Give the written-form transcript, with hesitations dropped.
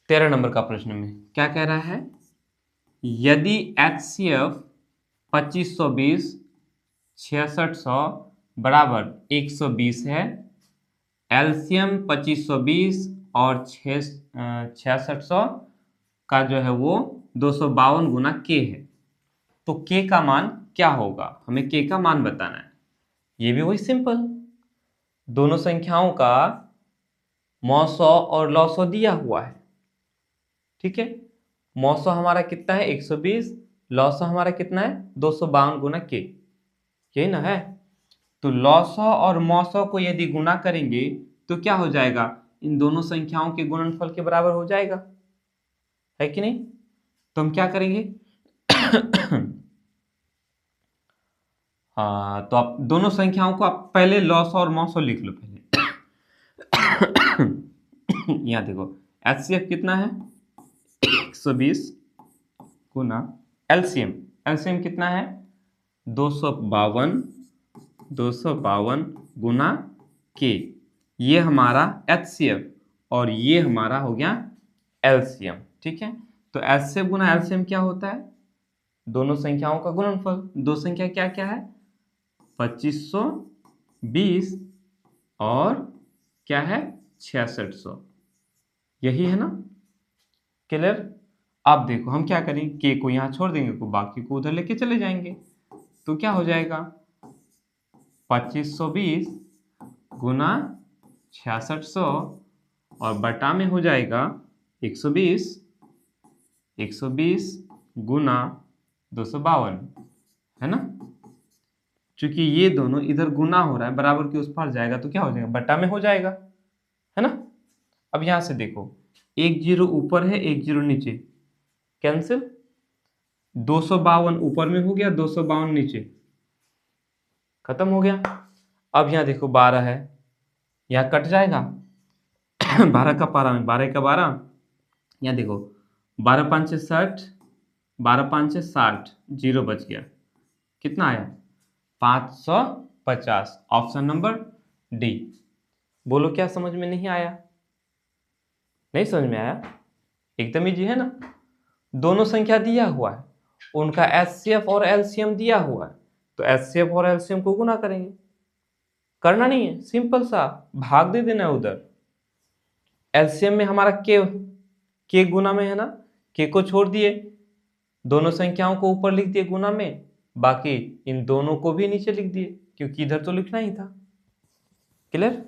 13 number का प्रश्न में क्या कह रहा है, यदि HCF 2520 6600 बराबर 120 है, एलसीएम 2520 और 6600 का जो है वो 252 गुना के है, तो के का मान क्या होगा, हमें के का मान बताना है। ये भी वही सिंपल, दोनों संख्याओं का मौसौ और लौसौ दिया हुआ है, ठीक है। मौसौ हमारा कितना है 120, लौसौ हमारा कितना है 252 गुना के, यही ना है। तो लौसौ और मौसौ को यदि गुना करेंगे तो क्या हो जाएगा, इन दोनों संख्याओं के गुणनफल के बराबर हो जाएगा, है कि नहीं। तो हम क्या करेंगे हाँ, तो आप दोनों संख्याओं को आप पहले लॉस और मौसौ लिख लो पहले। यहाँ देखो HCF कितना है 120 गुना एलसीएम कितना है 252 गुना के, ये हमारा HCF और ये हमारा हो गया एलसीएम, ठीक है। तो HCF गुना एलसीएम क्या होता है, दोनों संख्याओं का गुणनफल। दो संख्या क्या क्या है 2520 और क्या है 6600, यही है ना, क्लियर। अब देखो हम क्या करेंगे, के को यहां छोड़ देंगे, को बाकी को उधर लेके चले जाएंगे, तो क्या हो जाएगा 2520 गुना 6600 और बटा में हो जाएगा 120 गुना 252, है ना। चूंकि ये दोनों इधर गुना हो रहा है, बराबर के उस पार जाएगा तो क्या हो जाएगा बटा में हो जाएगा, है ना। अब यहां से देखो, एक जीरो ऊपर है एक जीरो नीचे, कैंसिल, 252 ऊपर में हो गया 252 नीचे, खत्म हो गया। अब यहां देखो 12 है, यहां कट जाएगा 12 का पारा में 12 का 12, यहां देखो 12 5 60, 12 5 60, जीरो बच गया, कितना आया 550, ऑप्शन नंबर डी। बोलो क्या समझ में नहीं आया, नहीं समझ में आया, एकदम इजी है ना। दोनों संख्या दिया हुआ है, उनका HCF और LCM दिया हुआ है, तो HCF और LCM को गुना करेंगे, करना नहीं है, सिंपल सा भाग दे देना है उधर। LCM में हमारा के गुना में है ना, के को छोड़ दिए, दोनों संख्याओं को ऊपर लिख दिए गुना में, बाकी इन दोनों को भी नीचे लिख दिए क्योंकि इधर तो लिखना ही था, क्लियर।